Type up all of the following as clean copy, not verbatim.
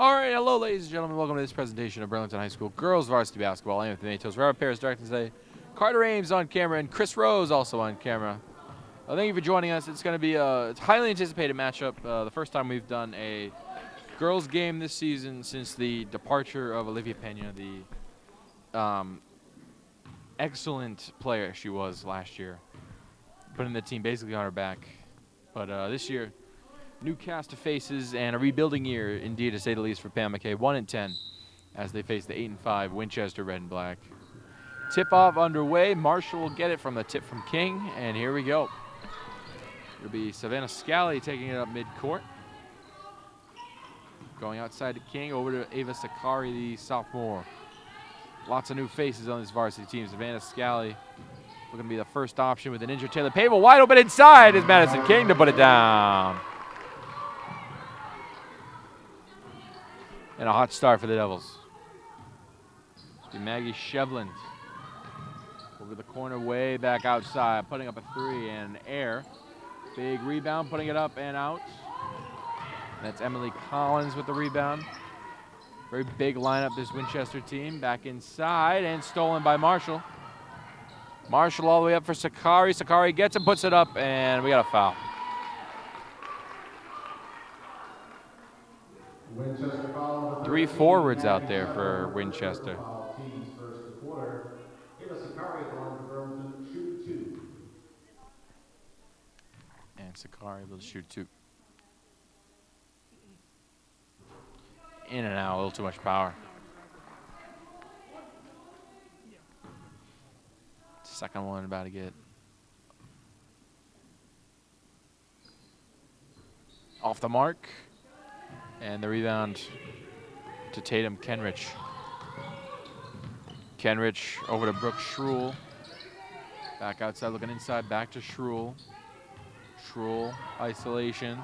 All right, hello, ladies and gentlemen. Welcome to this presentation of Burlington High School girls varsity basketball. I am the Matos. Robert Paris directing today. Carter Ames on camera and Chris Rose also on camera. Thank you for joining us. It's going to be a highly anticipated matchup. The first time we've done a girls game this season since the departure of Olivia Pena, the excellent player she was last year, putting the team basically on her back. But this year, new cast of faces and a rebuilding year, indeed, to say the least, for Pam McKay. 1-10 as they face the 8-5 Winchester Red and Black. Tip-off underway. Marshall will get it from the tip from King, and here we go. It'll be Savannah Scally taking it up midcourt. Going outside to King, over to Ava Sakari, the sophomore. Lots of new faces on this varsity team. Savannah Scally looking to be the first option with an injured Taylor Pavel. Wide open inside is Madison King to put it down. And a hot start for the Devils. It's Maggie Shevland over the corner, way back outside, putting up a three and air. Big rebound, putting it up and out. That's Emily Collins with the rebound. Very big lineup, this Winchester team. Back inside and stolen by Marshall. Marshall all the way up for Sakari. Sakari gets it, puts it up, and we got a foul. Three forwards out there for Winchester. And Sakari able to shoot two. In and out, a little too much power. Second one about to get off the mark. And the rebound to Tatum Kenrich. Kenrich over to Brooke Schruel. Back outside, looking inside, back to Schruel. Schruel, isolation.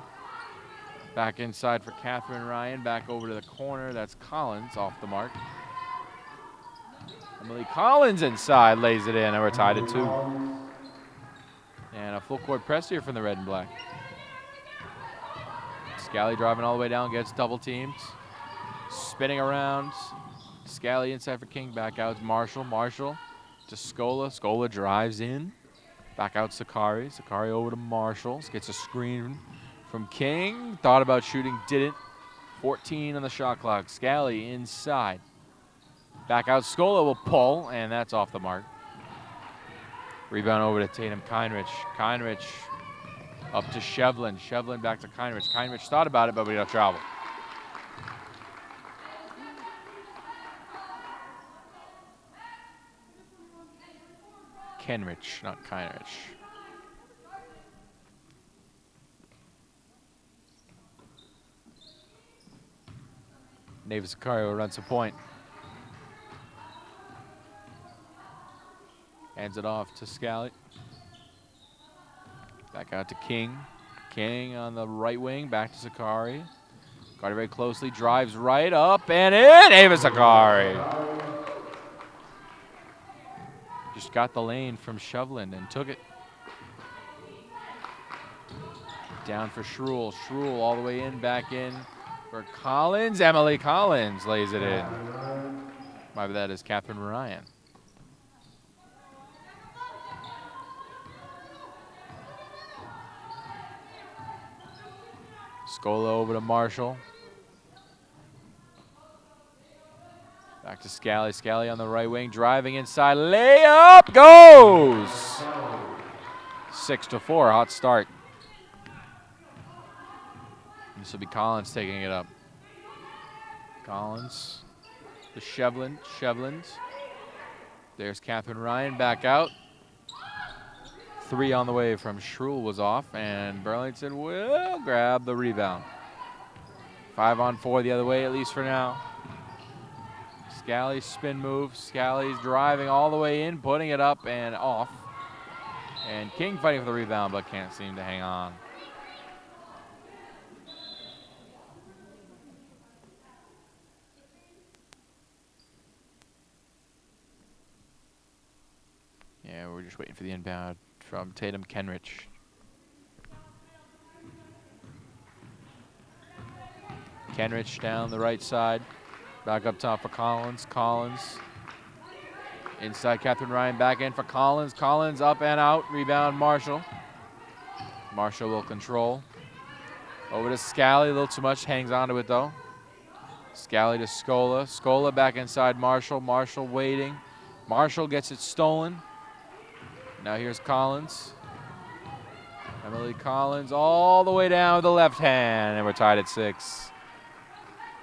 Back inside for Catherine Ryan. Back over to the corner. That's Collins off the mark. Emily Collins inside, lays it in, and we're tied at 2. And a full court press here from the Red and Black. Scally driving all the way down, gets double teamed. Spinning around. Scally inside for King. Back out to Marshall. Marshall to Scola. Scola drives in. Back out Sakari. Sakari over to Marshall. Gets a screen from King. Thought about shooting, didn't. 14 on the shot clock. Scally inside. Back out. Scola will pull, and that's off the mark. Rebound over to Tatum Keinrich. Keinrich up to Shevlin. Shevlin back to Keinrich. Keinrich thought about it, but we don't travel. Kenrich, not Keinrich. Navis Sicario runs a point. Hands it off to Scally. Back out to King. King on the right wing, back to Sakari. Guarded very closely, drives right up and in. Ava Sakari. Just got the lane from Shevlin and took it. Down for Schruel. Schruel all the way in, back in for Collins. Emily Collins lays it in. Maybe that is Catherine Ryan. Scola over to Marshall. Back to Scally. Scally on the right wing, driving inside. Layup goes! 6-4, hot start. This will be Collins taking it up. Collins to Shevlin. Shevlin's. There's Catherine Ryan back out. 3 on the way from Schruel was off, and Burlington will grab the rebound. 5 on 4 the other way, at least for now. Scally's spin move. Scally's driving all the way in, putting it up and off. And King fighting for the rebound, but can't seem to hang on. Yeah, we're just waiting for the inbound from Tatum Kenrich. Kenrich down the right side. Back up top for Collins. Collins. Inside Catherine Ryan, back in for Collins. Collins up and out. Rebound Marshall. Marshall will control. Over to Scally, a little too much. Hangs on to it though. Scally to Scola. Scola back inside Marshall. Marshall waiting. Marshall gets it stolen. Now here's Collins. Emily Collins all the way down with the left hand, and we're tied at 6.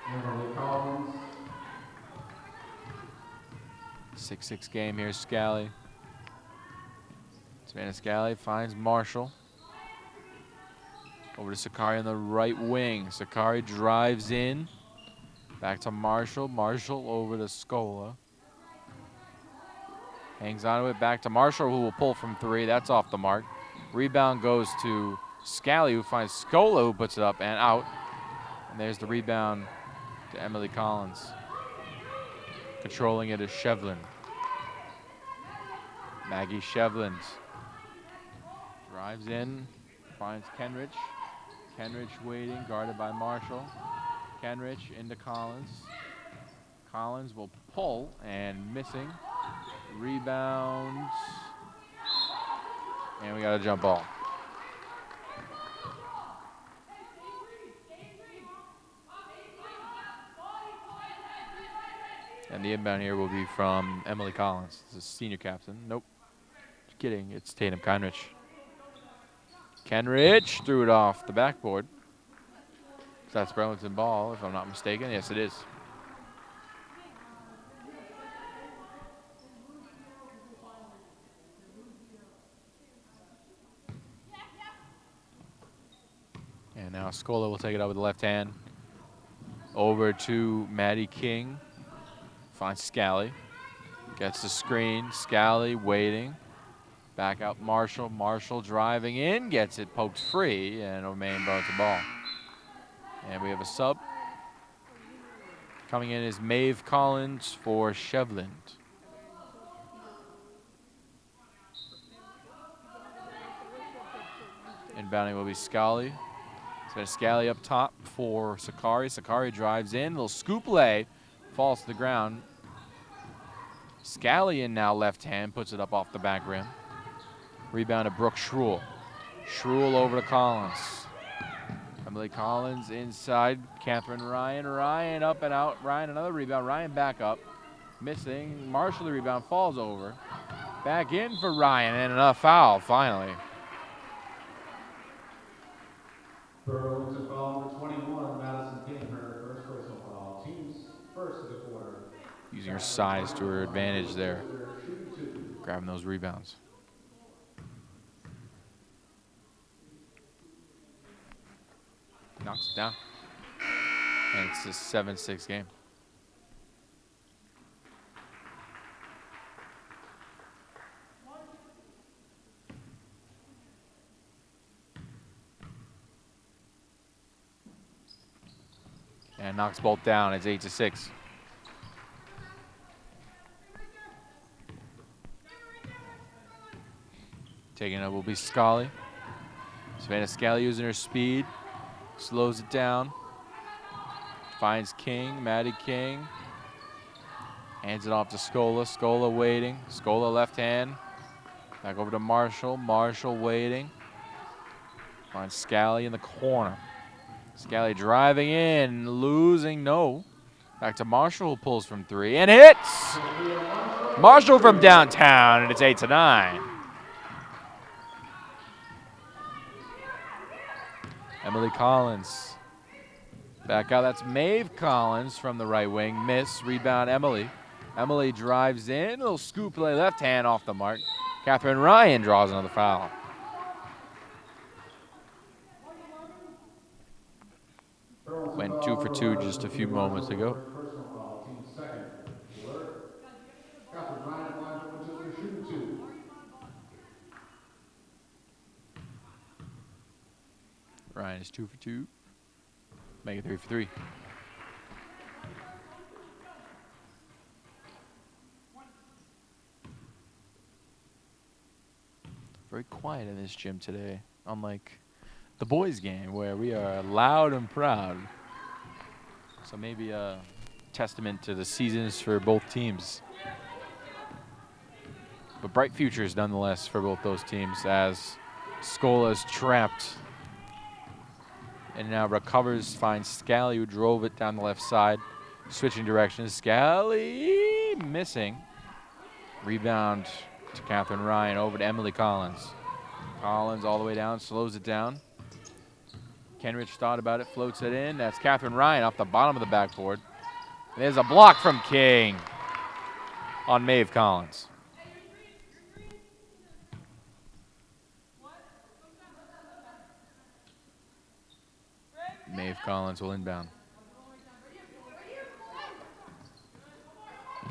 Emily Collins. 6-6 game. Here's Scally. Savannah Scally finds Marshall. Over to Sakari on the right wing. Sakari drives in. Back to Marshall. Marshall over to Scola. Hangs on to it. Back to Marshall, who will pull from 3. That's off the mark. Rebound goes to Scally, who finds Scola, who puts it up and out. And there's the rebound to Emily Collins. Controlling it is Shevlin. Maggie Shevlin drives in, finds Kenrich. Kenrich waiting, guarded by Marshall. Kenrich into Collins. Collins will pull and missing. Rebound. And we got a jump ball. And the inbound here will be from Emily Collins. This is senior captain. Nope. Just kidding. It's Tatum Kenrich. Kenrich threw it off the backboard. So that's Burlington ball, if I'm not mistaken. Yes, it is. And now Scola will take it up with the left hand. Over to Maddie King. Finds Scally. Gets the screen. Scally waiting. Back out Marshall. Marshall driving in. Gets it poked free. And O'Main Burlington ball. And we have a sub. Coming in is Maeve Collins for Shevland. Inbounding will be Scally. So Scally up top for Sakari. Sakari drives in. Little scoop lay. Falls to the ground. Scally in now left hand. Puts it up off the back rim. Rebound to Brooke Schruel. Schruel over to Collins. Emily Collins inside. Catherine Ryan. Ryan up and out. Ryan another rebound. Ryan back up. Missing. Marshall the rebound. Falls over. Back in for Ryan. And enough foul finally. Burlington foul number 21, Madison King, her first personal foul. Team's first of the quarter. Using her size to her advantage there. Grabbing those rebounds. Knocks it down. And it's a 7-6 game. And knocks both down. It's 8-6. Taking it will be Scally. Savannah Scally using her speed. Slows it down. Finds King, Maddie King. Hands it off to Scola. Scola waiting. Scola left hand. Back over to Marshall. Marshall waiting. Finds Scally in the corner. Scally driving in, losing, no. Back to Marshall, who pulls from 3 and hits. Marshall from downtown, and it's 8-9. Emily Collins. Back out, that's Maeve Collins from the right wing. Miss, rebound Emily. Emily drives in, little scoop play, left hand off the mark. Catherine Ryan draws another foul. Went 2 for 2 just a few moments ago. Personal foul, team's second. Alert. Catherine Ryan finds Winchester shooting 2. Ryan is 2 for 2. Make it 3 for 3. Very quiet in this gym today, unlike the boys' game where we are loud and proud. So maybe a testament to the seasons for both teams. But bright futures nonetheless for both those teams as Scola's trapped and now recovers, finds Scally, who drove it down the left side. Switching directions, Scally missing. Rebound to Catherine Ryan, over to Emily Collins. Collins all the way down, slows it down. Kenrich thought about it, floats it in. That's Catherine Ryan off the bottom of the backboard. And there's a block from King on Maeve Collins. Maeve Collins will inbound.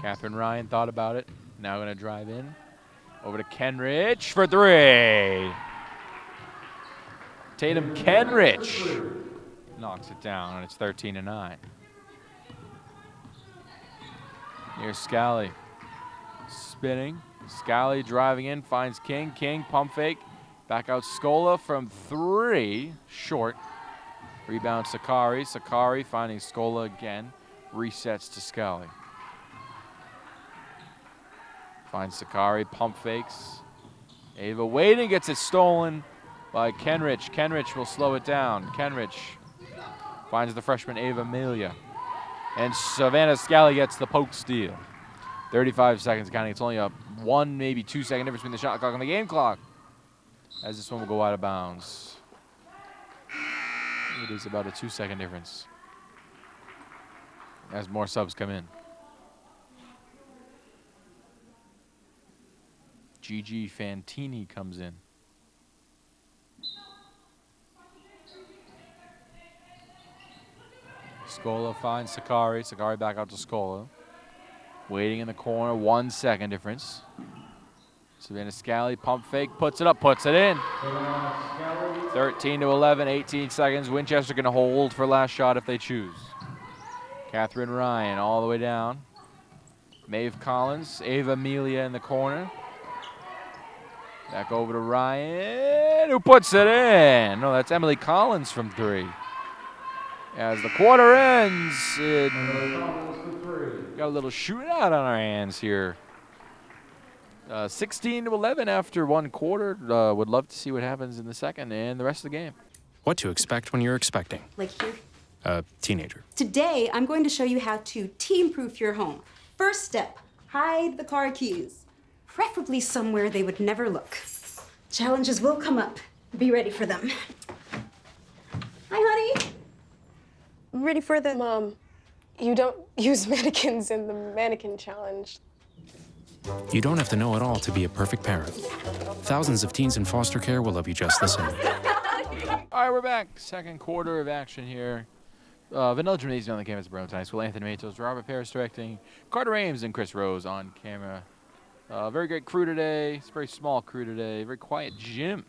Catherine Ryan thought about it. Now going to drive in. Over to Kenrich for three. Tatum Kenrich knocks it down, and it's 13-9. Here's Scally. Spinning. Scally driving in, finds King. King, pump fake. Back out Scola from three. Short. Rebound Sakari. Sakari finding Scola again. Resets to Scally. Finds Sakari, pump fakes. Ava waiting, gets it stolen by Kenrich. Kenrich will slow it down. Kenrich finds the freshman Ava Amelia. And Savannah Scally gets the poke steal. 35 seconds counting. It's only a 1, maybe 2 second difference between the shot clock and the game clock, as this one will go out of bounds. It is about a 2 second difference as more subs come in. Gigi Fantini comes in. Scola finds Sakari. Sakari back out to Scola. Waiting in the corner, 1 second difference. Savannah Scally, pump fake, puts it up, puts it in. 13-11, 18 seconds. Winchester going to hold for last shot if they choose. Catherine Ryan all the way down. Maeve Collins, Ava Amelia in the corner. Back over to Ryan, who puts it in. No, that's Emily Collins from three. As the quarter ends, got a little shootout on our hands here. 16-11 after one quarter. Would love to see what happens in the second and the rest of the game. What to expect when you're expecting. Like here? A teenager. Today, I'm going to show you how to team-proof your home. First step, hide the car keys. Preferably somewhere they would never look. Challenges will come up. Be ready for them. Hi, honey. Ready for the... Mom, you don't use mannequins in the mannequin challenge. You don't have to know it all to be a perfect parent. Thousands of teens in foster care will love you just the same. All right, we're back. Second quarter of action here. Vanilla Gymnasium on the campus of Burlington High School. Anthony Matos, Robert Paris directing. Carter Ames and Chris Rose on camera. Very great crew today. It's a very small crew today. Very quiet gym.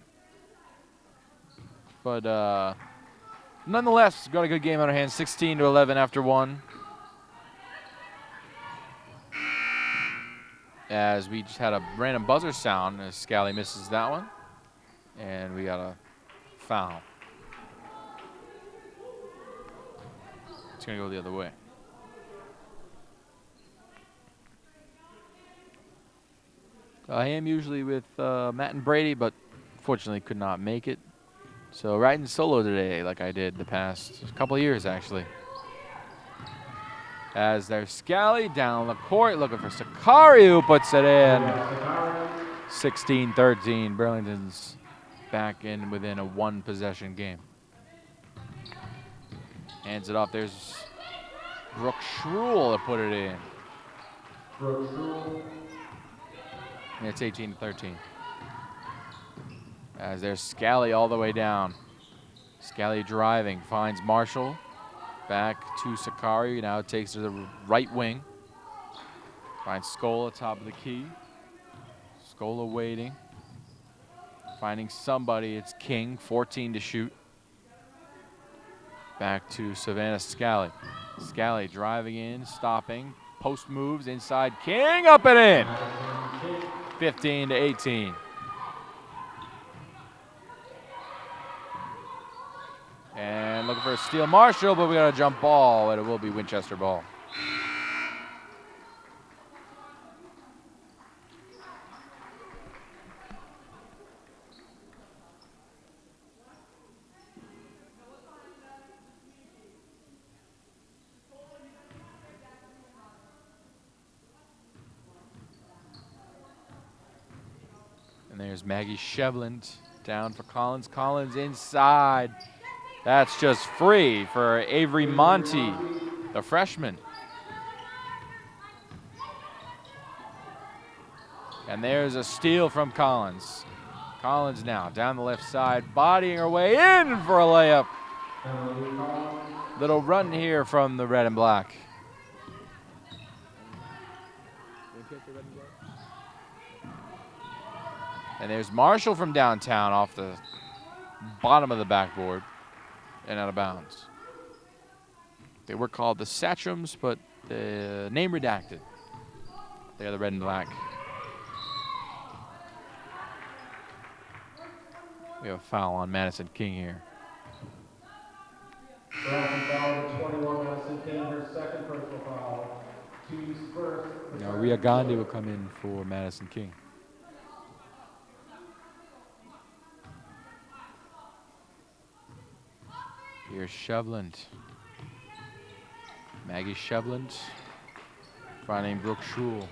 But nonetheless, got a good game on our hands. 16-11 after one. As we just had a random buzzer sound as Scally misses that one. And we got a foul. It's going to go the other way. I am usually with Matt and Brady, but fortunately could not make it. So riding solo today like I did the past couple of years, actually. As there's Scally down the court looking for Sakari, who puts it in. 16-13, Burlington's back in within a one-possession game. Hands it off. There's Brooke Schruel to put it in. Brooke Schruel. And it's 18-13. As there's Scally all the way down. Scally driving, finds Marshall. Back to Sakari, now takes to the right wing. Finds Scola top of the key. Scola waiting. Finding somebody, it's King, 14 to shoot. Back to Savannah Scally. Scally driving in, stopping. Post moves inside, King up and in. 15-18. And looking for for a steal. Marshall, but we got a jump ball, and it will be Winchester ball. And there's Maggie Shevland down for Collins. Collins inside. That's just free for Avery Monty, the freshman. And there's a steal from Collins. Collins now down the left side, bodying her way in for a layup. Little run here from the red and black. And there's Marshall from downtown off the bottom of the backboard and out of bounds. They were called the Sachems, but the name redacted. They're the red and black. We have a foul on Madison King here. Burlington foul to 21, Madison King, her second personal foul. Team's first. Now Ria Gandhi will come in for Madison King. Here's Shevland. Maggie Shevland. Finding Brooke Schruel.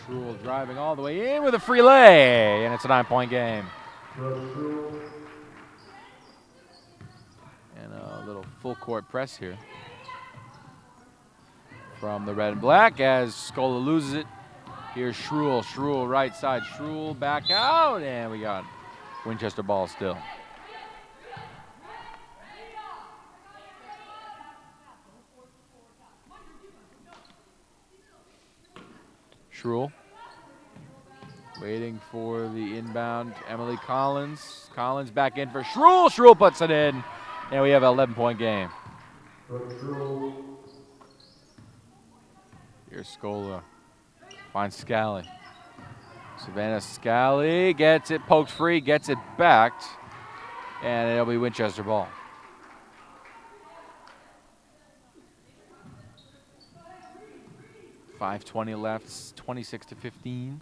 Schruel driving all the way in with a free lay, and it's a 9-point game. Brooke Schruel. And a little full court press here from the red and black as Scola loses it. Here's Schruel. Schruel right side. Schruel back out, and we got Winchester ball still. Schruel waiting for the inbound. Emily Collins. Collins back in for Schruel. Schruel puts it in, and we have an 11-point game. Here's Scola. Finds Scally. Savannah Scally gets it poked free, gets it backed, and it'll be Winchester ball. .5:20 left, 26-15.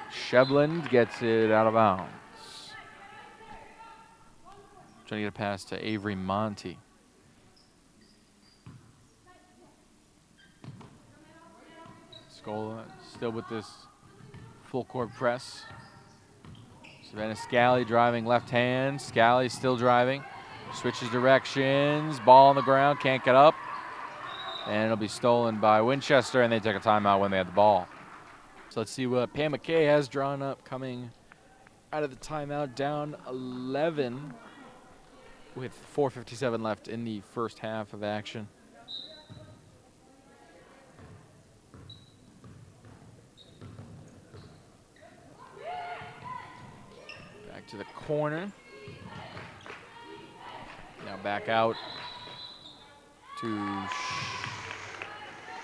Shevland gets it out of bounds. Trying to get a pass to Avery Monty. Scola still with this full court press. Savannah Scally driving left hand. Scally still driving. Switches directions. Ball on the ground. Can't get up. And it'll be stolen by Winchester, and they take a timeout when they have the ball. So let's see what Pam McKay has drawn up coming out of the timeout. Down 11 with 4:57 left in the first half of action. Back to the corner. Now back out to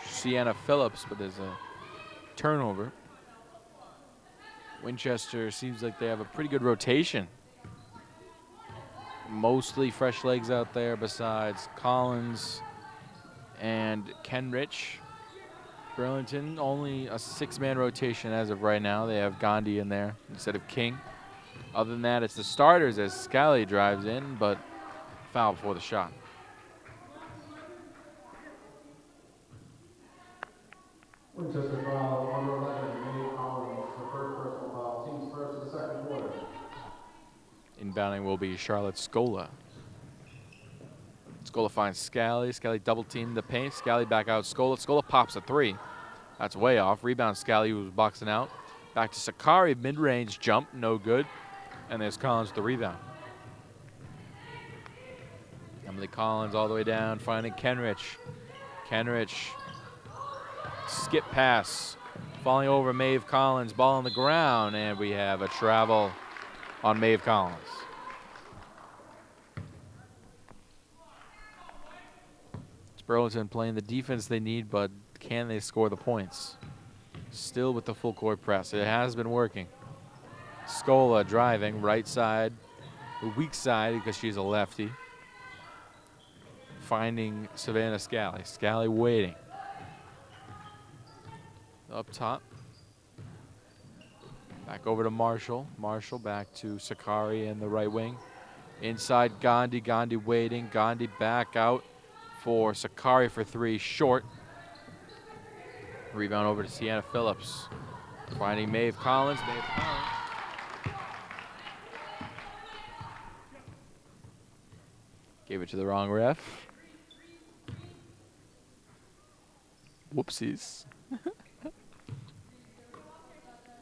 Sienna Phillips, but there's a turnover. Winchester seems like they have a pretty good rotation. Mostly fresh legs out there besides Collins and Kenrich. Burlington, only a 6-man rotation as of right now. They have Gandhi in there instead of King. Other than that, it's the starters as Scally drives in, but foul before the shot. Winchester foul, number 11, May Collins, the first personal foul. Team's first of the second quarter. Inbounding will be Charlotte Scola. Scola finds Scally. Scally double teamed the paint. Scally back out Scola. Scola pops a 3. That's way off. Rebound Scally, who was boxing out. Back to Sakari, mid-range jump, no good. And there's Collins with the rebound. Emily Collins all the way down, finding Kenrich. Kenrich, skip pass, falling over Maeve Collins, ball on the ground, and we have a travel on Maeve Collins. It's Burlington playing the defense they need, but can they score the points? Still with the full court press. It has been working. Scola driving, right side, the weak side because she's a lefty. Finding Savannah Scally. Scally waiting. Up top. Back over to Marshall. Marshall back to Sakari in the right wing. Inside Gandhi. Gandhi waiting. Gandhi back out for Sakari for 3. Short. Rebound over to Sienna Phillips. Finding Maeve Collins. Maeve Collins. Gave it to the wrong ref. Whoopsies.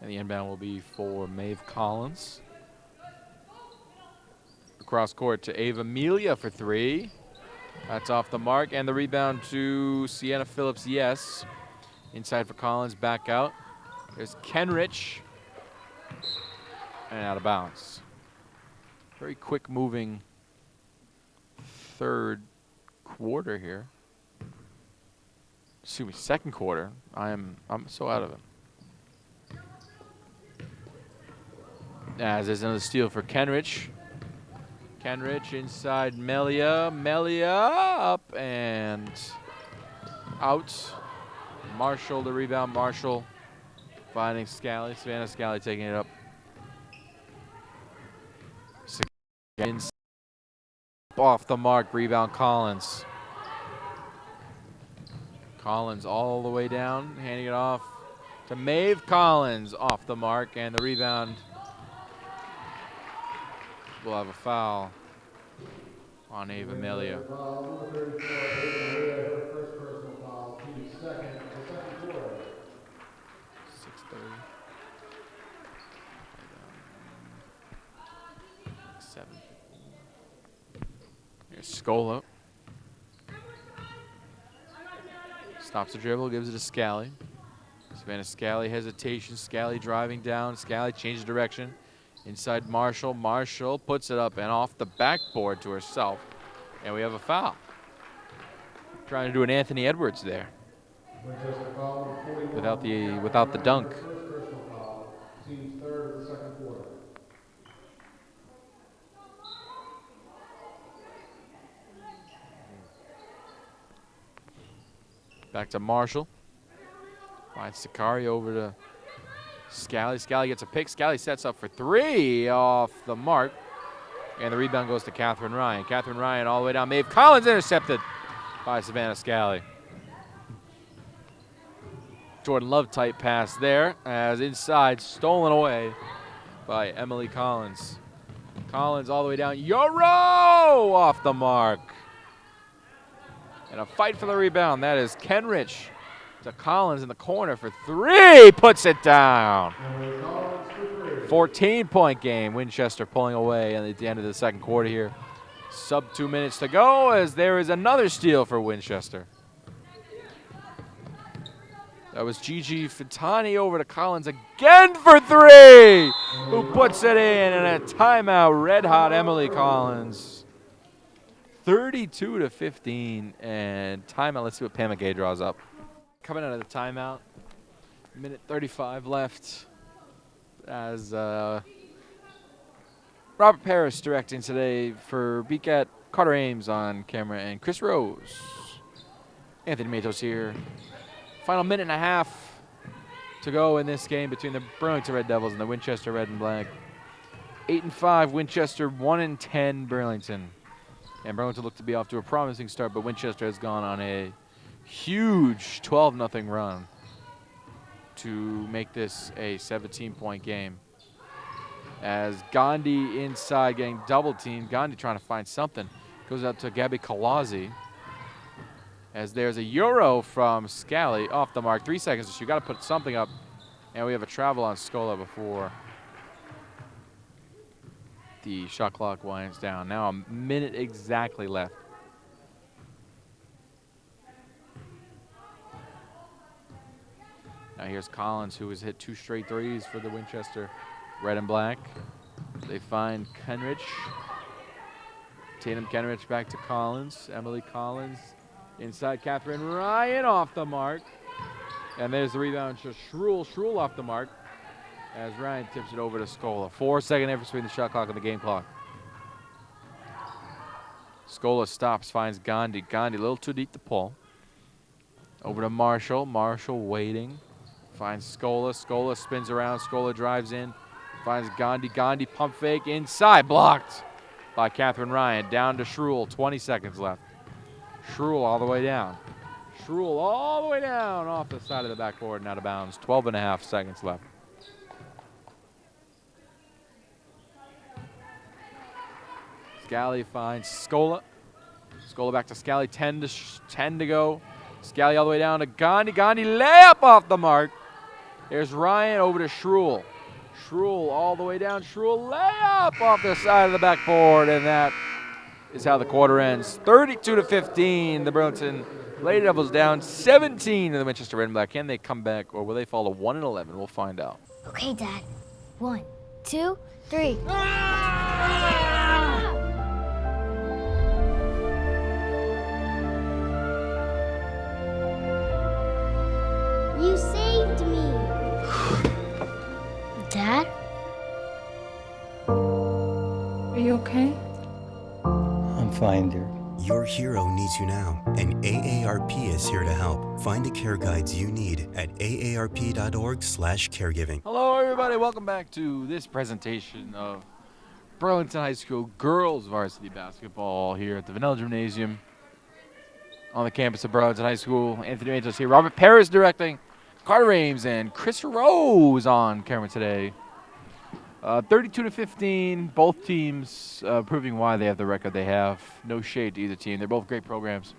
And the inbound will be for Maeve Collins. Across court to Ava Amelia for 3. That's off the mark. And the rebound to Sienna Phillips, yes. Inside for Collins, back out. There's Kenrich. And out of bounds. Very quick moving third quarter here. Excuse me, second quarter. I'm so out of it. As there's another steal for Kenrich. Kenrich inside Melia. Melia up and out. Marshall the rebound. Marshall finding Scally. Savannah Scally taking it up. Off the mark. Rebound Collins. Collins all the way down. Handing it off to Maeve Collins. Off the mark. And the rebound. We'll have a foul on Ava Amelia. Foul number 34, Ava Amelia, her first personal foul, team second of the second quarter. 6:30. 7:15. Here's Scola. Stops the dribble, gives it to Scally. Savannah Scally hesitation. Scally driving down. Scally changes direction. Inside Marshall. Marshall puts it up and off the backboard to herself. And we have a foul. Trying to do an Anthony Edwards there. Winchester foul number 41. Without the dunk. Her first personal foul, team's third of the second quarter. Back to Marshall. Finds Sakari over to Scally. Scally gets a pick. Scally sets up for 3 off the mark. And the rebound goes to Catherine Ryan. Catherine Ryan all the way down. Maeve Collins intercepted by Savannah Scally. Jordan Love tight pass there as inside stolen away by Emily Collins. Collins all the way down. Euro off the mark. And a fight for the rebound. That is Kenrich to Collins in the corner for 3. Puts it down. 14-point game. Winchester pulling away at the end of the second quarter here. Sub 2 minutes to go as there is another steal for Winchester. That was Gigi Fitani over to Collins again for 3. Who puts it in, and a timeout. Red hot Emily Collins. 32-15 and timeout. Let's see what Pam McGay draws up. Coming out of the timeout. Minute 35 left as Robert Parrish directing today for BCAT. Carter Ames on camera and Chris Rose. Anthony Matos here. Final minute and a half to go in this game between the Burlington Red Devils and the Winchester Red and Black. 8-5 Winchester, 1-10 Burlington. And Burlington looked to be off to a promising start, but Winchester has gone on a huge 12-0 run to make this a 17-point game. As Gandhi inside getting double teamed. Gandhi trying to find something. Goes out to Gabby Kalazzi. As there's a Euro from Scally off the mark. 3 seconds to shoot. Got to put something up. And we have a travel on Scola before the shot clock winds down. Now a minute exactly left. Now here's Collins, who has hit 2 straight threes for the Winchester Red and Black. They find Kenrich. Tatum Kenrich back to Collins. Emily Collins inside. Catherine Ryan off the mark. And there's the rebound to Shruel. Shruel off the mark. as Ryan tips it over to Scola. 4-second difference between the shot clock and the game clock. Scola stops, finds Gandhi. Gandhi a little too deep to pull. Over to Marshall. Marshall waiting. Finds Scola. Scola spins around. Scola drives in. Finds Gandhi. Gandhi pump fake inside. Blocked by Catherine Ryan. Down to Schruel. 20 seconds left. Schruel all the way down. Schruel all the way down off the side of the backboard and out of bounds. 12.5 seconds left. Scally finds Scola. Scola back to Scally. 10 to go. Scally all the way down to Gandhi. Gandhi layup off the mark. There's Ryan over to Schruel. Schruel all the way down. Schruel layup off the side of the backboard, and that is how the quarter ends. 32-15. The Burlington Lady Devils down 17 to the Winchester Red and Black. Can they come back, or will they fall to 1-11? We'll find out. Okay, Dad. 1, 2, 3. You saved me. Dad? Are you okay? I'm fine, dear. Your hero needs you now, and AARP is here to help. Find the care guides you need at aarp.org/caregiving. Hello, everybody. Welcome back to this presentation of Burlington High School girls varsity basketball here at the Vanilla Gymnasium on the campus of Burlington High School. Anthony Matos here. Robert Paris directing. Carter Ames and Chris Rose on camera today. 32-15. Both teams proving why they have the record they have. No shade to either team. They're both great programs.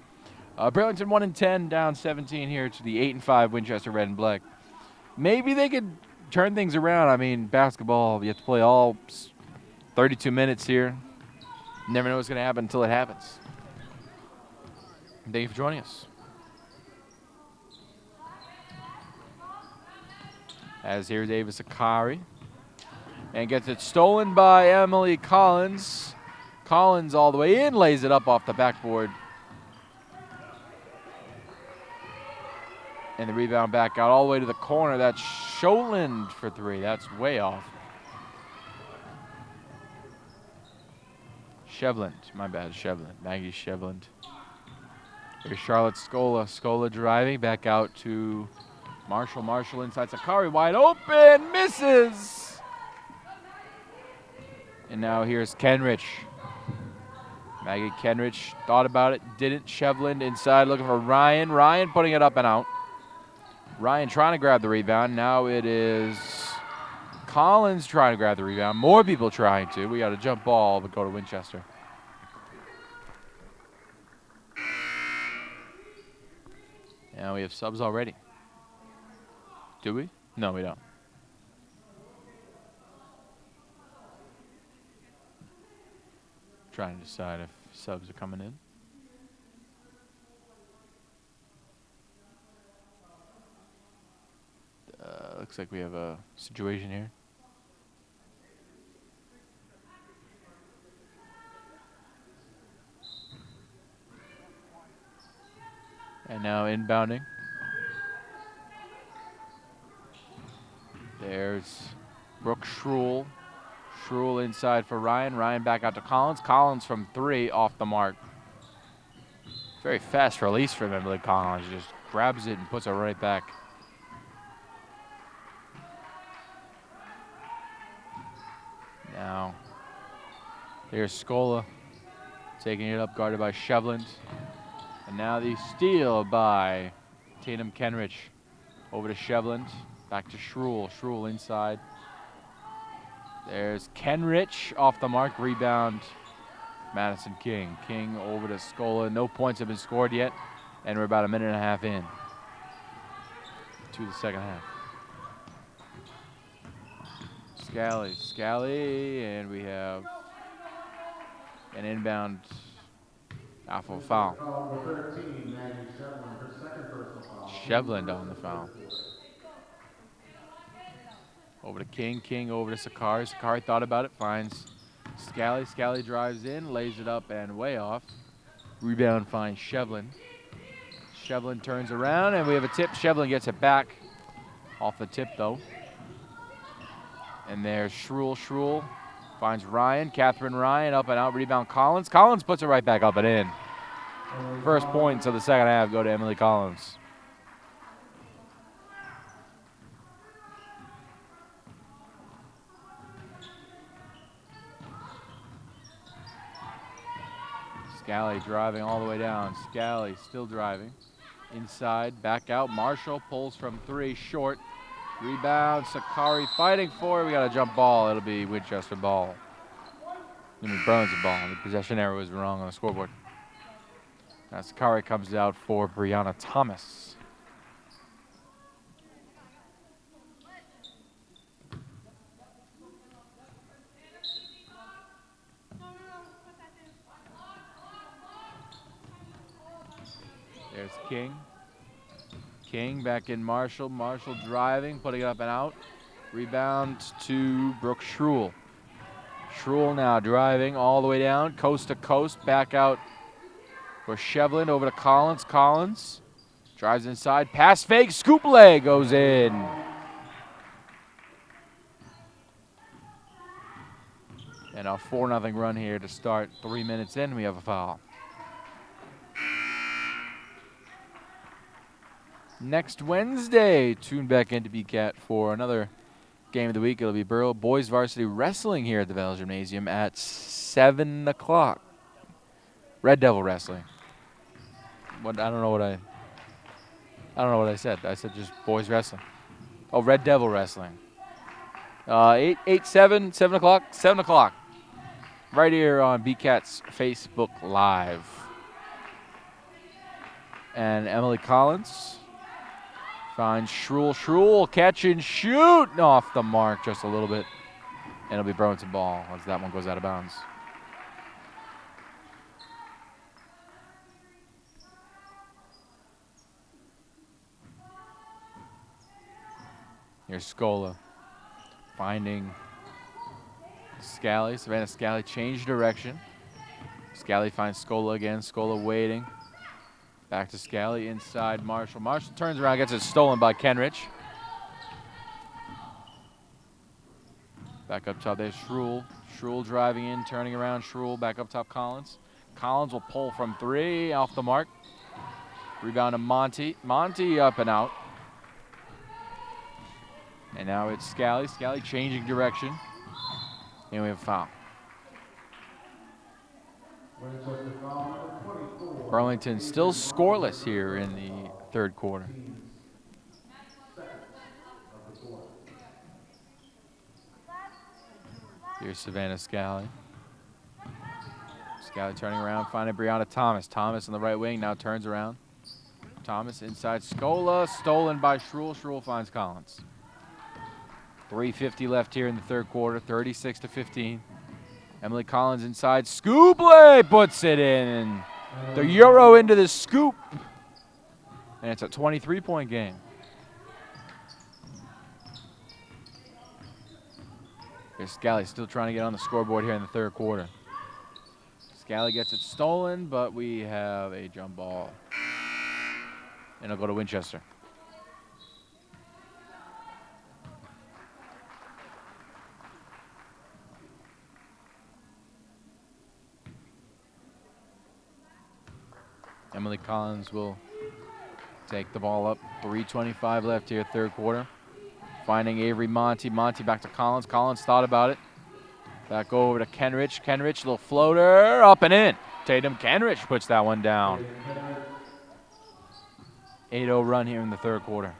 Burlington 1-10, down 17 here to the 8-5 Winchester Red and Black. Maybe they could turn things around. I mean, basketball, you have to play all 32 minutes here. Never know what's going to happen until it happens. Thank you for joining us. As here's Ava Sakari. And gets it stolen by Emily Collins. Collins all the way in, lays it up off the backboard. And the rebound back out all the way to the corner. That's Scholand for 3. That's way off. Shevland, my bad, Shevland. Maggie Shevland. Here's Charlotte Scola. Scola driving back out to Marshall. Marshall inside Sakari, wide open, misses. And now here's Kenrich. Maggie Kenrich thought about it, didn't. Shevland inside looking for Ryan. Ryan putting it up and out. Ryan trying to grab the rebound. Now it is Collins trying to grab the rebound. More people trying to. We got a jump ball, but go to Winchester. Now we have subs already. Do we? No, we don't. Trying to decide if subs are coming in. Looks like we have a situation here. And now inbounding. There's Brooke Schruel. Schruel inside for Ryan. Ryan back out to Collins. Collins from 3 off the mark. Very fast release from Emily Collins. Just grabs it and puts it right back. Now, here's Scola taking it up, guarded by Shevland. And now the steal by Tatum Kenrich. Over to Shevland. Back to Schruel. Schruel inside. There's Kenrich off the mark. Rebound, Madison King. King over to Scola. No points have been scored yet. And we're about a minute and a half in to the second half. Scally, and we have an inbound alpha foul. Shevland on the foul. Over to King. King over to Sakari. Sakari thought about it. Finds Scally. Scally drives in, lays it up and way off. Rebound finds Shevland. Shevland turns around and we have a tip. Shevland gets it back. Off the tip though. And there's Shruel finds Ryan. Catherine Ryan up and out. Rebound Collins. Collins puts it right back up and in. First points of the second half go to Emily Collins. Scally driving all the way down. Scally still driving. Inside, back out. Marshall pulls from 3, short. Rebound, Sakari fighting for it. We got a jump ball. It'll be Winchester ball. Burlington ball. The possession error was wrong on the scoreboard. Now Sakari comes out for Brianna Thomas. There's King. King back in Marshall. Marshall driving, putting it up and out. Rebound to Brooke Shruel. Shruel now driving all the way down, coast to coast, back out for Shevlin, over to Collins. Collins drives inside, pass fake, scoop leg goes in. And a 4-0 run here to start. 3 minutes in, we have a foul. Next Wednesday, tune back into BCAT for another game of the week. It'll be boys varsity wrestling here at the Vale Gymnasium at 7 o'clock. Red Devil wrestling. I don't know what I said. I said just boys wrestling. Oh, Red Devil wrestling. 7 o'clock. 7 o'clock. Right here on BCAT's Facebook Live. And Emily Collins finds Shruel. Shruel catch and shoot off the mark just a little bit. And it'll be Burlington ball as that one goes out of bounds. Here's Scola finding Scally. Savannah Scally changed direction. Scally finds Scola again. Scola waiting. Back to Scally, inside Marshall. Marshall turns around, gets it stolen by Kenrich. Back up top, there's Shruel. Shruel driving in, turning around. Shruel back up top, Collins. Collins will pull from 3, off the mark. Rebound to Monty. Monty up and out. And now it's Scally. Scally changing direction. And we have a foul. Burlington still scoreless here in the third quarter. Here's Savannah Scally. Scally turning around, finding Brianna Thomas. Thomas on the right wing, now turns around. Thomas inside Scola, stolen by Shruel. Shruel finds Collins. 3:50 left here in the third quarter, 36-15. Emily Collins inside, Scoopley puts it in. The Euro into the scoop. And it's a 23-point game. Here's Scally still trying to get on the scoreboard here in the third quarter. Scally gets it stolen, but we have a jump ball. And it'll go to Winchester. Emily Collins will take the ball up. 3:25 left here, third quarter. Finding Avery Monty. Monty back to Collins. Collins thought about it. Back over to Kenrich. Kenrich, little floater, up and in. Tatum Kenrich puts that one down. 8-0 run here in the third quarter.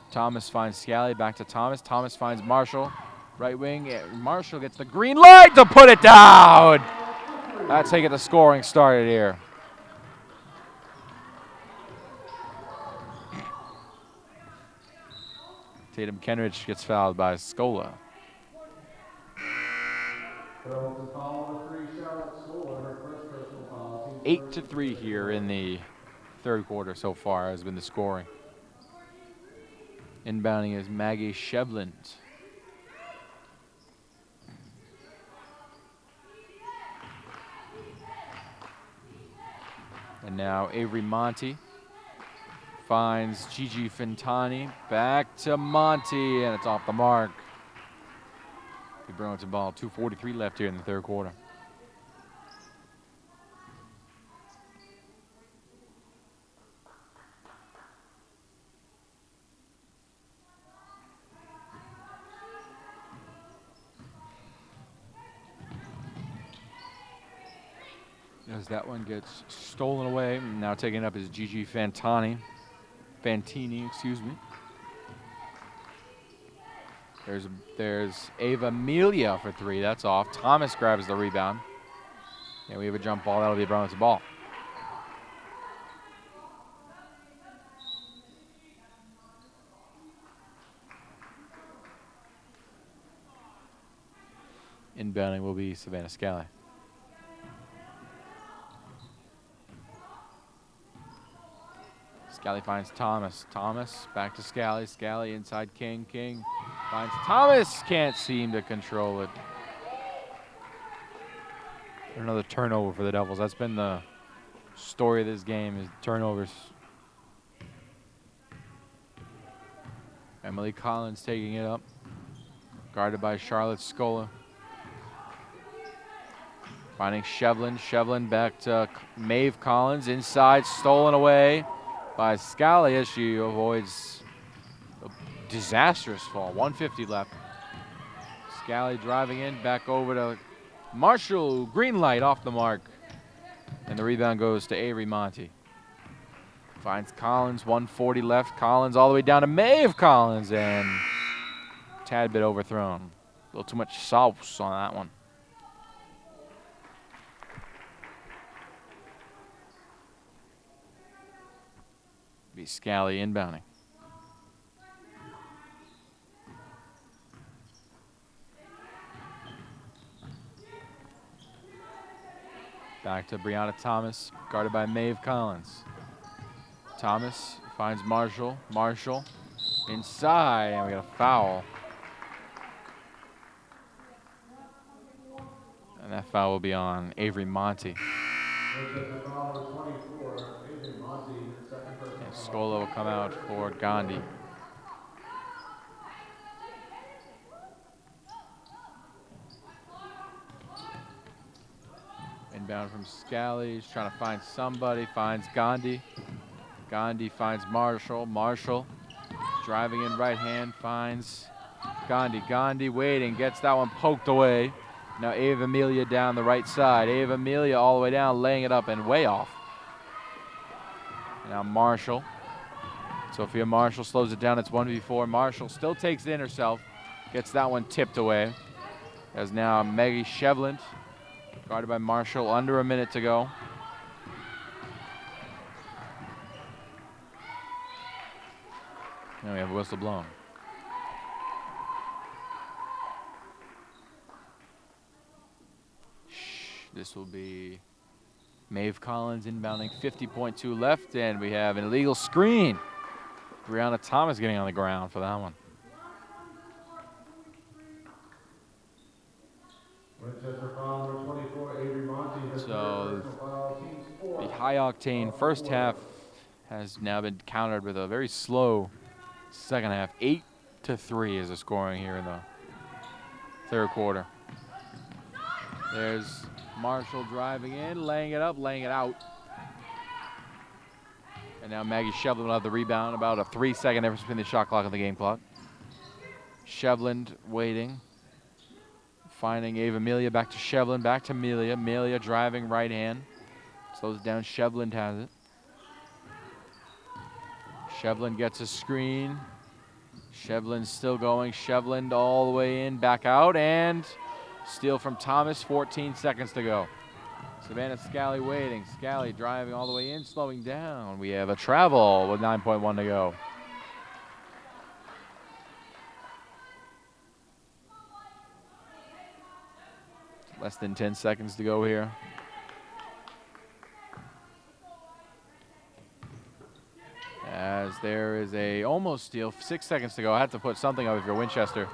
Thomas finds Scally. Back to Thomas. Thomas finds Marshall. Right wing. Marshall gets the green light to put it down. That's how you get the scoring started here. Tatum Kenrich gets fouled by Scola. 8-3 here in the third quarter so far has been the scoring. Inbounding is Maggie Shevland. And now Avery Monty finds Gigi Fintani. Back to Monty, and it's off the mark. The Burlington ball, 2:43 left here in the third quarter. As that one gets stolen away, now taking up is Gigi Fantini, excuse me. There's Ava Amelia for three. That's off. Thomas grabs the rebound. And we have a jump ball. That'll be a Burlington ball. Inbounding will be Savannah Scally. Scally finds Thomas. Thomas back to Scally. Scally inside King. King finds Thomas. Can't seem to control it. Another turnover for the Devils. That's been the story of this game, is turnovers. Emily Collins taking it up. Guarded by Charlotte Scola. Finding Shevlin. Shevlin back to Maeve Collins. Inside, stolen away by Scally as she avoids a disastrous fall. 1:50 left. Scally driving in, back over to Marshall. Green light off the mark. And the rebound goes to Avery Monty. Finds Collins, 1:40 left. Collins all the way down to Maeve Collins, and a tad bit overthrown. A little too much sauce on that one. Be Scally inbounding. Back to Brianna Thomas, guarded by Maeve Collins. Thomas finds Marshall. Marshall inside, and we got a foul. And that foul will be on Avery Monty. And Scola will come out for Gandhi. Inbound from Scally. He's trying to find somebody. Finds Gandhi. Gandhi finds Marshall. Marshall driving in right hand. Finds Gandhi. Gandhi waiting. Gets that one poked away. Now Ava Amelia down the right side. Ava Amelia all the way down, laying it up and way off. Now Marshall. Sophia Marshall slows it down. It's 1v4. Marshall still takes it in herself. Gets that one tipped away. As now Maggie Shevlin, guarded by Marshall, under a minute to go. Now we have a whistle blown. This will be Maeve Collins inbounding, 50.2 left, and we have an illegal screen. Brianna Thomas getting on the ground for that one. Winchester foul number 24, Avery Monty. So the high-octane first half has now been countered with a very slow second half. 8-3 is the scoring here in the third quarter. There's Marshall driving in, laying it up, laying it out. And now Maggie Shevlin will have the rebound. About a 3-second difference between the shot clock and the game clock. Shevlin waiting. Finding Ava Amelia, back to Shevlin, back to Amelia. Amelia driving right hand. Slows it down, Shevlin has it. Shevlin gets a screen. Shevlin still going. Shevlin all the way in, back out, and steal from Thomas, 14 seconds to go. Savannah Scally waiting. Scally driving all the way in, slowing down. We have a travel with 9.1 to go. Less than 10 seconds to go here. As there is a almost steal, 6 seconds to go. I have to put something up if you're Winchester.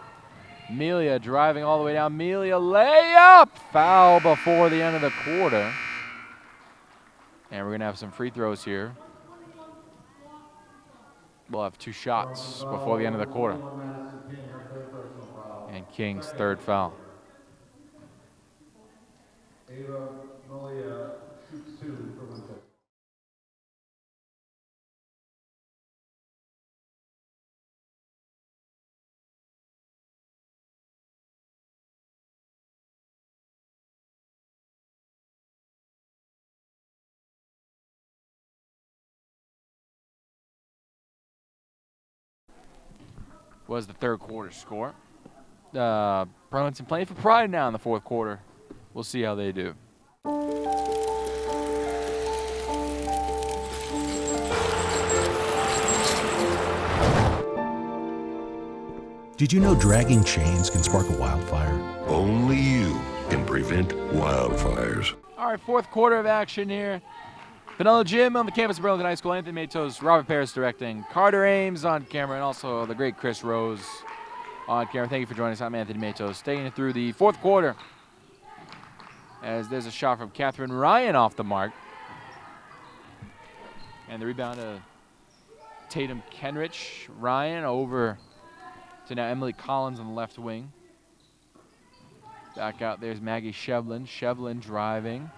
Amelia driving all the way down. Amelia layup! Foul before the end of the quarter. And we're going to have some free throws here. We'll have 2 shots before the end of the quarter. And King's third foul. Ava Malia shoots 2 for Winchester. Was the third quarter score. Burlington playing for pride now in the fourth quarter. We'll see how they do. Did you know dragging chains can spark a wildfire? Only you can prevent wildfires. All right, fourth quarter of action here. Vanilla Gym on the campus of Burlington High School. Anthony Matos, Robert Paris directing. Carter Ames on camera, and also the great Chris Rose on camera. Thank you for joining us. I'm Anthony Matos, taking it through the fourth quarter. As there's a shot from Catherine Ryan off the mark. And the rebound to Tatum Kenrich. Ryan over to now Emily Collins on the left wing. Back out there's Maggie Shevlin. Shevlin driving.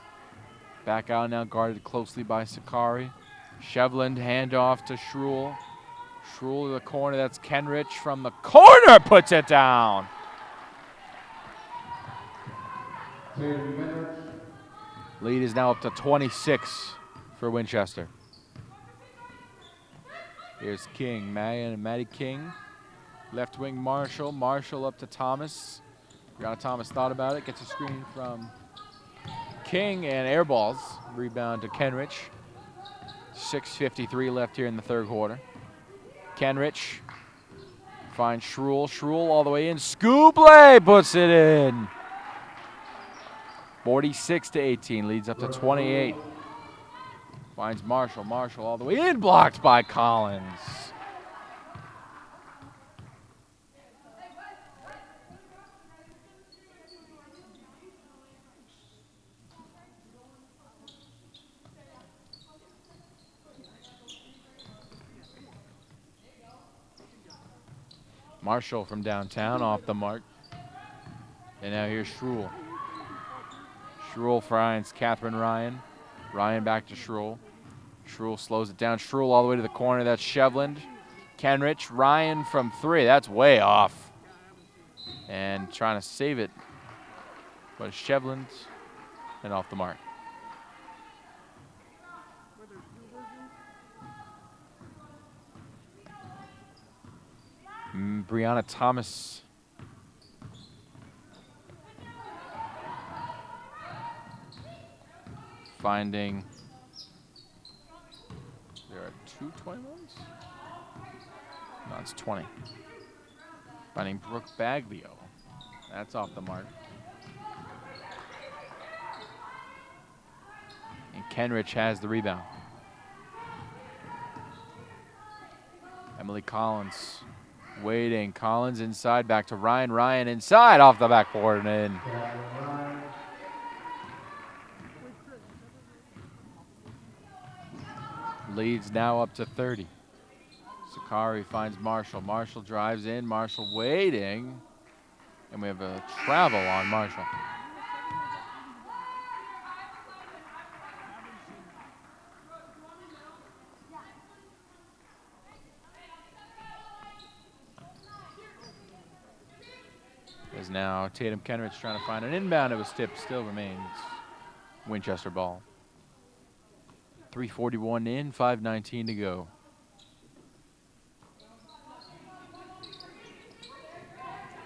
Back out now, guarded closely by Sakari. Shevlin handoff to Schruel. Schruel to the corner. That's Kenrich from the corner. Puts it down. Lead is now up to 26 for Winchester. Here's King, Maddie King. Left wing Marshall. Marshall up to Thomas. Brianna Thomas thought about it. Gets a screen from King and airballs. Rebound to Kenrich. 6:53 left here in the third quarter. Kenrich finds Schruel. Schruel all the way in. Scoopley puts it in. 46-18. Leads up to 28. Finds Marshall. Marshall all the way in. Blocked by Collins. Marshall from downtown off the mark. And now here's Schruel. Schruel finds Catherine Ryan. Ryan back to Schruel. Schruel slows it down. Schruel all the way to the corner. That's Shevland. Kenrich. Ryan from 3. That's way off. And trying to save it. But Shevland and off the mark. Brianna Thomas. Finding. There are 2 21s? No, it's 20. Finding Brooke Baglio. That's off the mark. And Kenrich has the rebound. Emily Collins waiting. Collins inside, back to Ryan. Ryan inside, off the backboard and in. Leads now up to 30. Sakari finds Marshall. Marshall drives in. Marshall waiting. And we have a travel on Marshall. Is now Tatum Kenrich trying to find an inbound. It was tipped. Still remains Winchester ball. 3:41 in, 5:19 to go.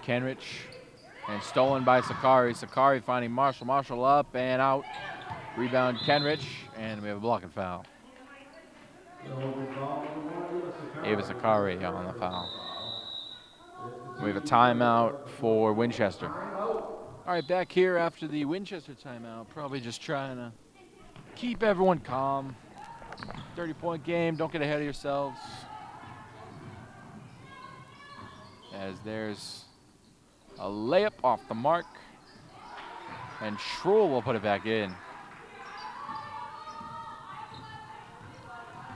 Kenrich and stolen by Sakari. Sakari finding Marshall. Marshall up and out. Rebound Kenrich, and we have a blocking foul. Ava Sakari on the foul. We have a timeout for Winchester. All right, back here after the Winchester timeout. Probably just trying to keep everyone calm. 30-point game. Don't get ahead of yourselves. As there's a layup off the mark. And Schruel will put it back in.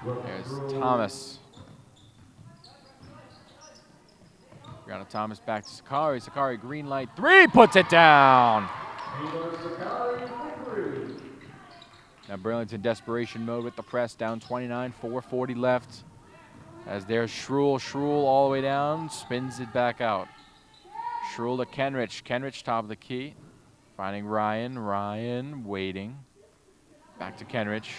There's Thomas. Brianna Thomas back to Sakari. Sakari green light 3, puts it down. Now Burlington desperation mode with the press, down 29, 4:40 left. As there's Schruel all the way down, spins it back out. Schruel to Kenrich, top of the key. Finding Ryan waiting. Back to Kenrich.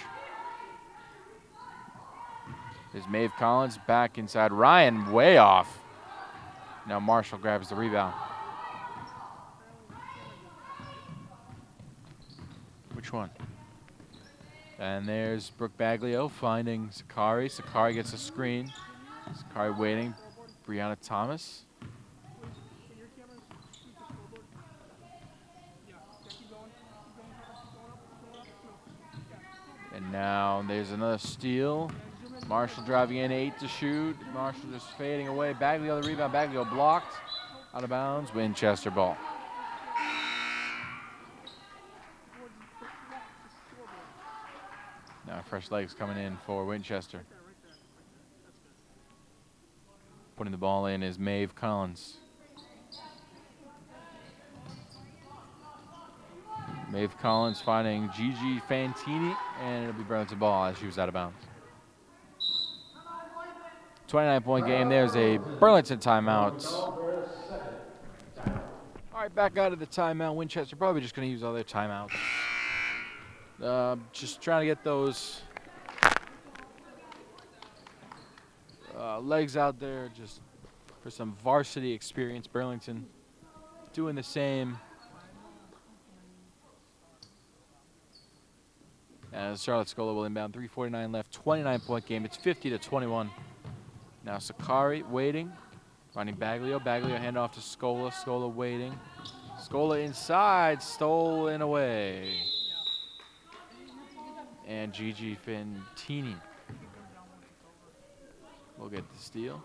There's Maeve Collins back inside. Ryan way off. Now Marshall grabs the rebound. Which one? And there's Brooke Baglio finding Sakari. Sakari gets a screen. Sakari waiting. Brianna Thomas. And now there's another steal. Marshall driving in, 8 to shoot. Marshall just fading away. Baglio the rebound. Baglio blocked. Out of bounds. Winchester ball. Now fresh legs coming in for Winchester. Putting the ball in is Maeve Collins. Maeve Collins finding Gigi Fantini, and it'll be Burlington ball as she was out of bounds. 29-point game. There's a Burlington timeout. All right, back out of the timeout. Winchester probably just going to use all their timeouts. Just trying to get those legs out there just for some varsity experience. Burlington doing the same. As Charlotte Scola will inbound, 3:49 left, 29-point game. It's 50-21. Now Sakari waiting, finding Baglio. Baglio hand off to Scola. Scola waiting. Scola inside, stolen away. And Gigi Fantini will get the steal.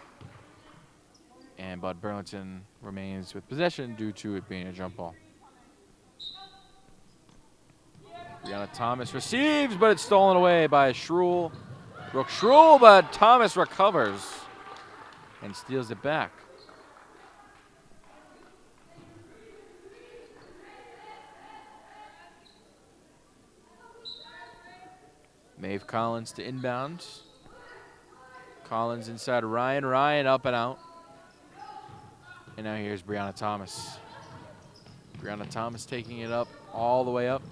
And Bud Burlington remains with possession due to it being a jump ball. Brianna Thomas receives, but it's stolen away by Schruel. Brooke Schruel, but Thomas recovers and steals it back. Maeve Collins to inbound. Collins inside Ryan. Ryan up and out. And now here's Brianna Thomas. Brianna Thomas taking it up all the way up.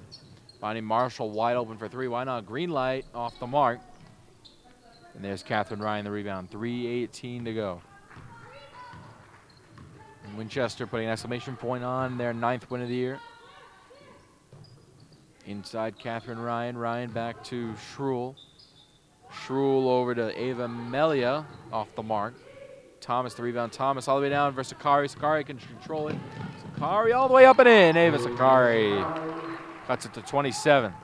Finding Marshall wide open for three. Why not? Green light off the mark. And there's Catherine Ryan, the rebound. 3:18 to go. And Winchester putting an exclamation point on their 9th win of the year. Inside Catherine Ryan. Ryan back to Schruel. Schruel over to Ava Melia off the mark. Thomas the rebound. Thomas all the way down versus Sakari. Sakari can control it. Sakari all the way up and in. Ava Sakari cuts it to 27.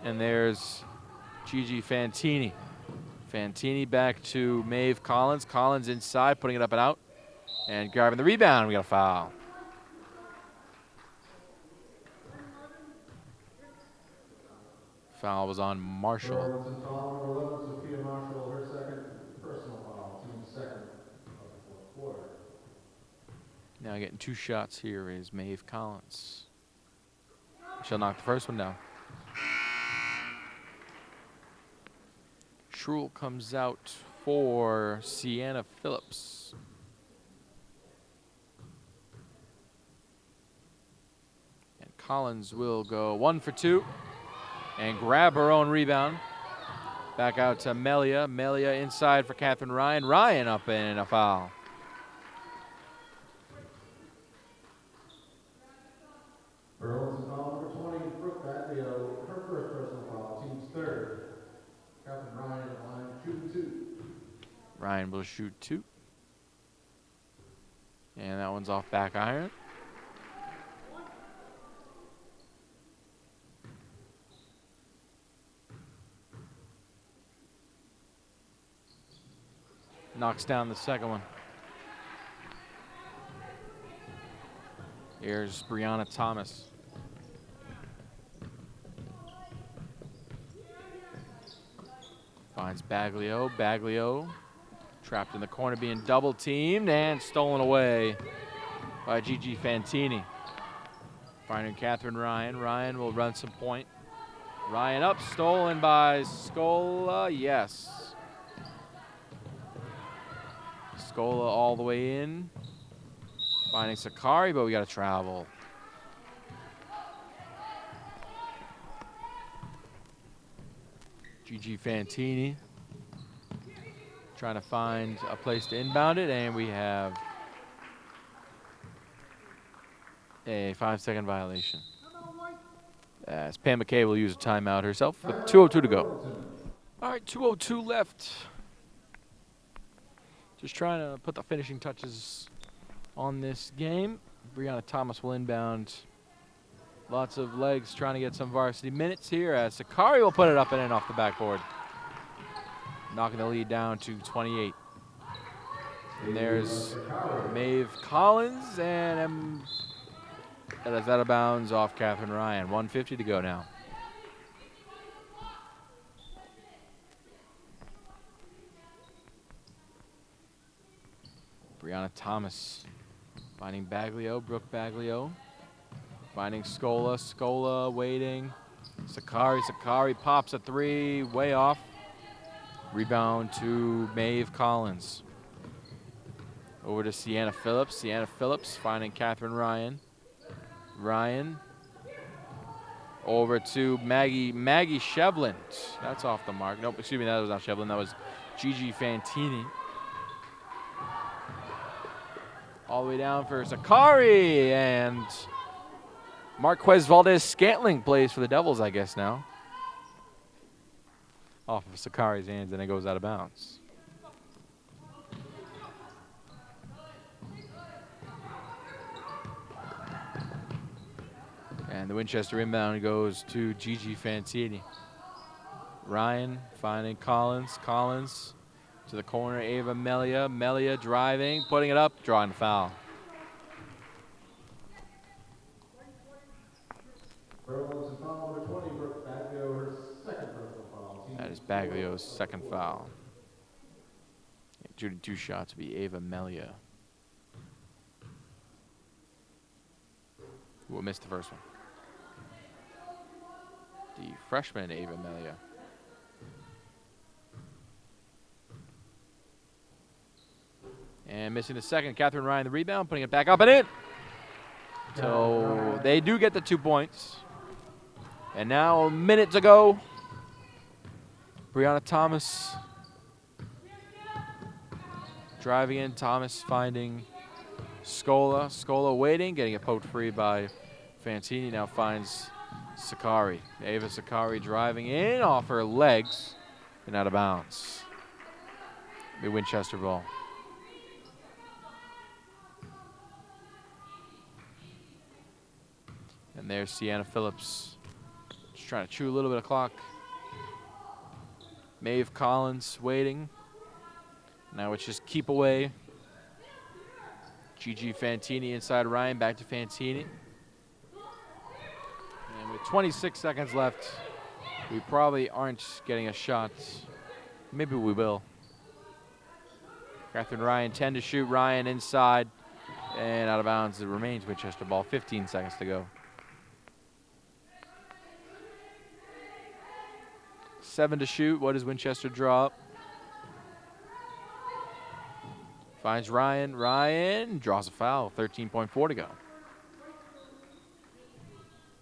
And there's Gigi Fantini. Fantini back to Maeve Collins. Collins inside, putting it up and out. And grabbing the rebound. We got a foul. Foul was on Marshall. Burlington foul number 11, Sophia Marshall, her second personal foul, team second of the fourth quarter. Now getting 2 shots here is Maeve Collins. She'll knock the first one down. Schruel comes out for Sienna Phillips. And Collins will go 1 for 2 and grab her own rebound. Back out to Melia. Melia inside for Catherine Ryan. Ryan up in a foul. Burlington foul number 20, Brooke Baglio, her first personal foul, team's third. Captain Ryan at the line, shooting 2. Ryan will shoot 2. And that one's off back iron. Knocks down the second one. Here's Brianna Thomas. Finds Baglio. Baglio trapped in the corner, being double teamed and stolen away by Gigi Fantini. Finding Catherine Ryan. Ryan will run some point. Ryan up, stolen by Scola. Yes. Scola all the way in. Finding Sakari, but we got to travel. Gigi Fantini trying to find a place to inbound it, and we have a 5-second violation. As Pam McKay will use a timeout herself with 2:02 to go. All right, 2:02 left. Just trying to put the finishing touches on this game. Brianna Thomas will inbound. Lots of legs trying to get some varsity minutes here as Sakari will put it up and in off the backboard. Knocking the lead down to 28. And there's Maeve Collins, and that is out of bounds off Catherine Ryan. 1:50 to go now. Brianna Thomas finding Baglio, Brooke Baglio. Finding Scola, Scola waiting. Sakari pops a three, way off. Rebound to Maeve Collins. Over to Sienna Phillips. Sienna Phillips finding Catherine Ryan. Ryan. Over to Maggie Shevlin. That's off the mark. Nope, excuse me, that was not Shevlin. That was Gigi Fantini. All the way down for Sakari, and Marquez Valdez-Scantling plays for the Devils, I guess, now. Off of Sakari's hands, and it goes out of bounds. And the Winchester inbound goes to Gigi Fantini. Ryan finding Collins. Collins to the corner, Ava Melia. Melia driving, putting it up, drawing the foul. Burlington foul number 20, Brooke Baglio, her second personal foul. That is Baglio's second foul. Shooting two shots would be Ava Melia. Who missed the first one? The freshman Ava Melia. And missing the second, Catherine Ryan the rebound, putting it back up and in. So they do get the 2 points. And now a minute to go. Brianna Thomas driving in. Thomas finding Scola. Scola waiting, getting it poked free by Fantini. Now finds Sakari. Ava Sakari driving in off her legs and out of bounds. The Winchester ball. And there's Sienna Phillips. Just trying to chew a little bit of clock. Maeve Collins waiting. Now it's just keep away. Gigi Fantini inside Ryan, back to Fantini. And with 26 seconds left, we probably aren't getting a shot. Maybe we will. Catherine Ryan, 10 to shoot. Ryan inside and out of bounds. It remains Winchester ball. 15 seconds to go. 7 to shoot. What does Winchester draw up? Finds Ryan. Ryan draws a foul. 13.4 to go.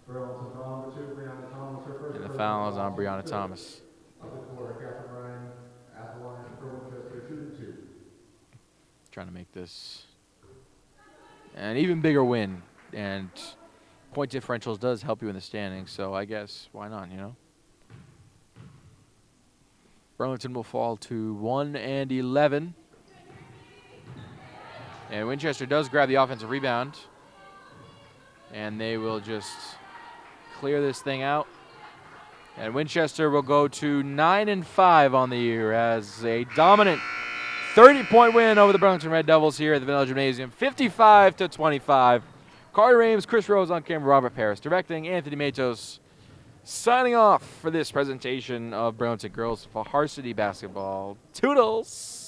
Burlington foul number 2, Brianna Thomas, her first. And the foul is on Brianna Thomas. Of the quarter, Catherine Ryan at the line for Winchester, shooting 2. Trying to make this an even bigger win. And point differentials does help you in the standings, so I guess why not, you know? Burlington will fall to 1-11. And Winchester does grab the offensive rebound. And they will just clear this thing out. And Winchester will go to 9-5 on the year as a dominant 30-point win over the Burlington Red Devils here at the Vanilla Gymnasium, 55-25. Carter Rames, Chris Rose on camera, Robert Paris directing, Anthony Matos signing off for this presentation of Burlington Girls Varsity Basketball. Toodles!